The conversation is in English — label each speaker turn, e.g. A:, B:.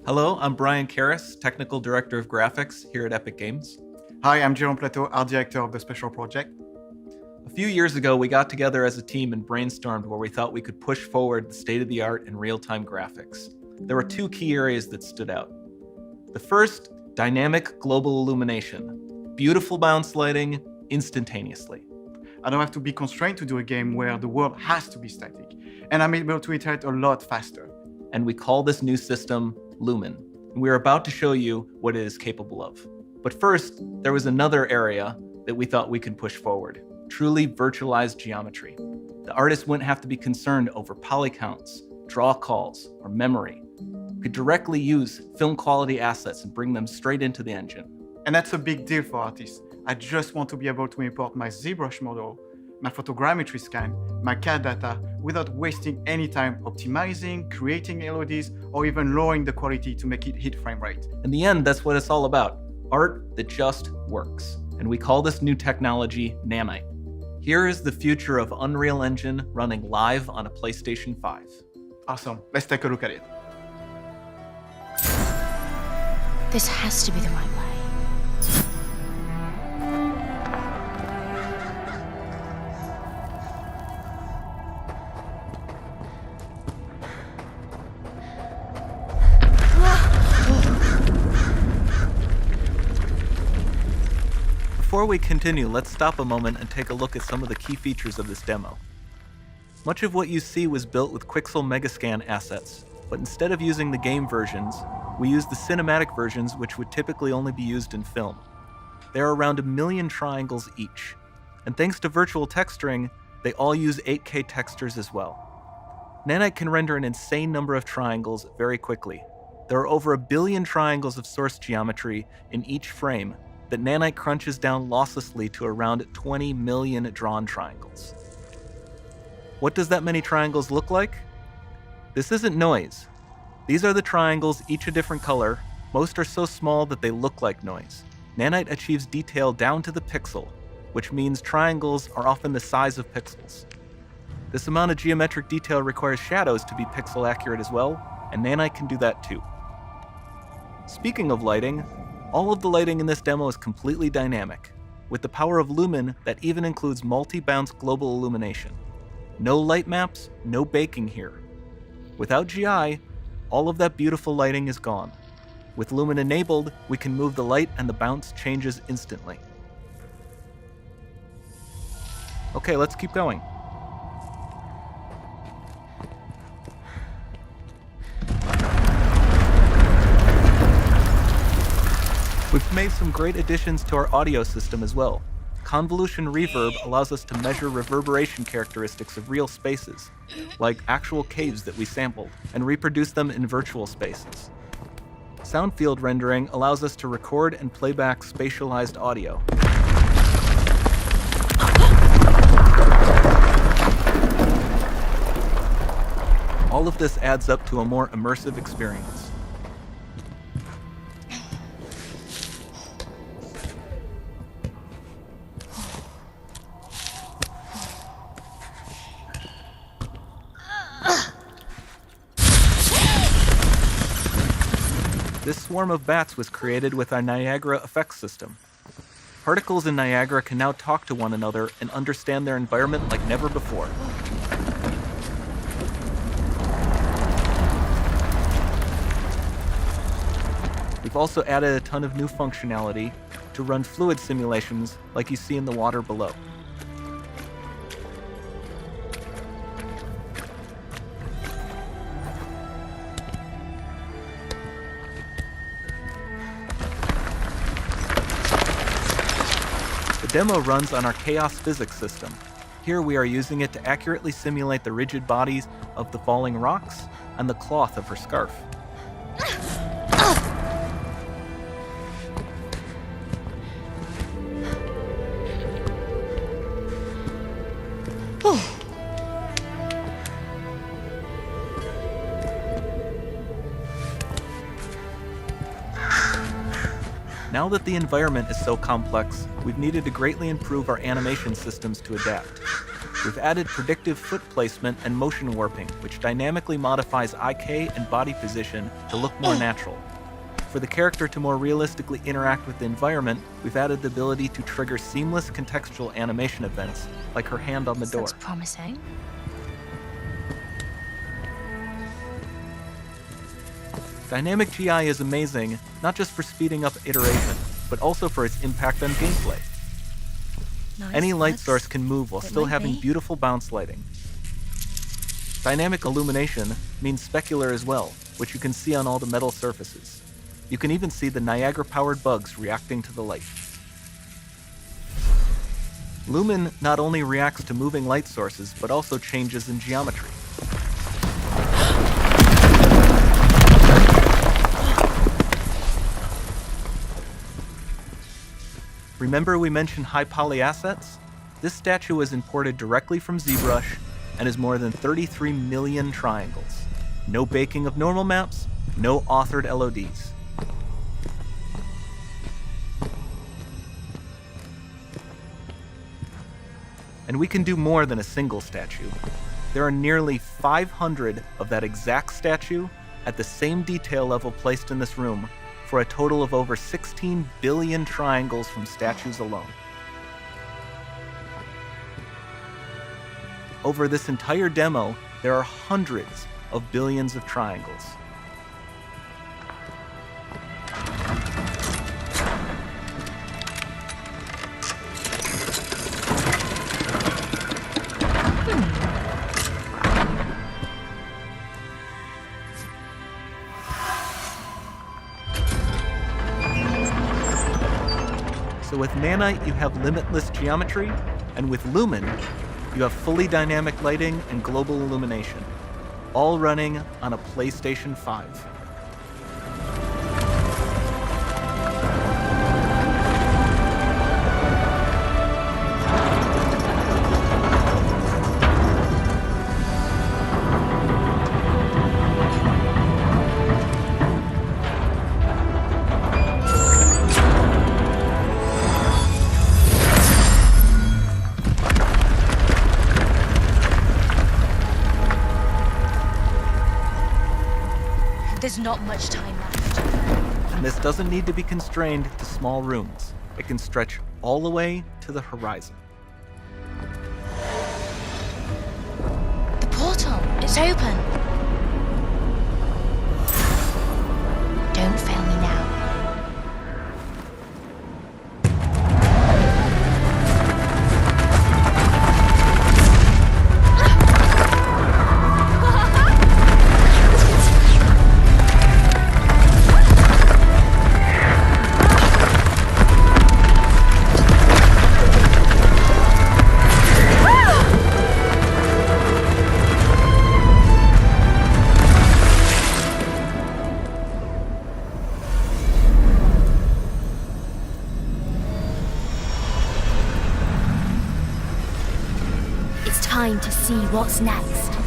A: Hello, I'm Brian Karras, Technical Director of Graphics here at Epic Games.
B: Hi, I'm Jerome Plateau, Art Director of the Special Project.
A: A few years ago, we got together as a team and brainstormed where we thought we could push forward the state-of-the-art in real-time graphics. There were two key areas that stood out. The first, dynamic global illumination. Beautiful bounce lighting, instantaneously.
B: I don't have to be constrained to do a game where the world has to be static, and I'm able to iterate a lot faster.
A: And we call this new system Lumen. And we're about to show you what it is capable of. But first, there was another area that we thought we could push forward. Truly virtualized geometry. The artist wouldn't have to be concerned over poly counts, draw calls, or memory. We could directly use film quality assets and bring them straight into the engine.
B: And that's a big deal for artists. I just want to be able to import my ZBrush model, my photogrammetry scan, my CAD data, without wasting any time optimizing, creating LODs, or even lowering the quality to make it hit frame rate.
A: In the end, that's what it's all about. Art that just works. And we call this new technology Nanite. Here is the future of Unreal Engine running live on a PlayStation 5.
B: Awesome, let's take a look at it.
C: This has to be the right way.
A: Before we continue, let's stop a moment and take a look at some of the key features of this demo. Much of what you see was built with Quixel Megascan assets, but instead of using the game versions, we used the cinematic versions, which would typically only be used in film. There are around 1 million triangles each, and thanks to virtual texturing, they all use 8K textures as well. Nanite can render an insane number of triangles very quickly. There are over 1 billion triangles of source geometry in each frame that Nanite crunches down losslessly to around 20 million drawn triangles. What does that many triangles look like? This isn't noise. These are the triangles, each a different color. Most are so small that they look like noise. Nanite achieves detail down to the pixel, which means triangles are often the size of pixels. This amount of geometric detail requires shadows to be pixel accurate as well, and Nanite can do that too. Speaking of lighting, all of the lighting in this demo is completely dynamic, with the power of Lumen that even includes multi-bounce global illumination. No light maps, no baking here. Without GI, all of that beautiful lighting is gone. With Lumen enabled, we can move the light and the bounce changes instantly. Okay, let's keep going. We've made some great additions to our audio system as well. Convolution reverb allows us to measure reverberation characteristics of real spaces, like actual caves that we sampled, and reproduce them in virtual spaces. Sound field rendering allows us to record and playback spatialized audio. All of this adds up to a more immersive experience. This swarm of bats was created with our Niagara effects system. Particles in Niagara can now talk to one another and understand their environment like never before. We've also added a ton of new functionality to run fluid simulations like you see in the water below. The demo runs on our chaos physics system. Here we are using it to accurately simulate the rigid bodies of the falling rocks and the cloth of her scarf. Now that the environment is so complex, we've needed to greatly improve our animation systems to adapt. We've added predictive foot placement and motion warping, which dynamically modifies IK and body position to look more natural. For the character to more realistically interact with the environment, we've added the ability to trigger seamless contextual animation events, like her hand on the door.
C: Looks promising.
A: Dynamic GI is amazing, not just for speeding up iteration, but also for its impact on gameplay.
C: Nice.
A: Any light
C: Looks-
A: source can move while
C: it
A: still
C: might
A: having
C: be.
A: beautiful bounce lighting. Dynamic illumination means specular as well, which you can see on all the metal surfaces. You can even see the Niagara-powered bugs reacting to the light. Lumen not only reacts to moving light sources, but also changes in geometry. Remember we mentioned high poly assets? This statue was imported directly from ZBrush and is more than 33 million triangles. No baking of normal maps, no authored LODs. And we can do more than a single statue. There are nearly 500 of that exact statue at the same detail level placed in this room, for a total of over 16 billion triangles from statues alone. Over this entire demo, there are hundreds of billions of triangles. So with Nanite, you have limitless geometry, and with Lumen, you have fully dynamic lighting and global illumination, all running on a PlayStation 5.
C: There's not much time left.
A: And this doesn't need to be constrained to small rooms. It can stretch all the way to the horizon.
C: The portal, it's open. Don't fail me now.
D: It's time to see what's next.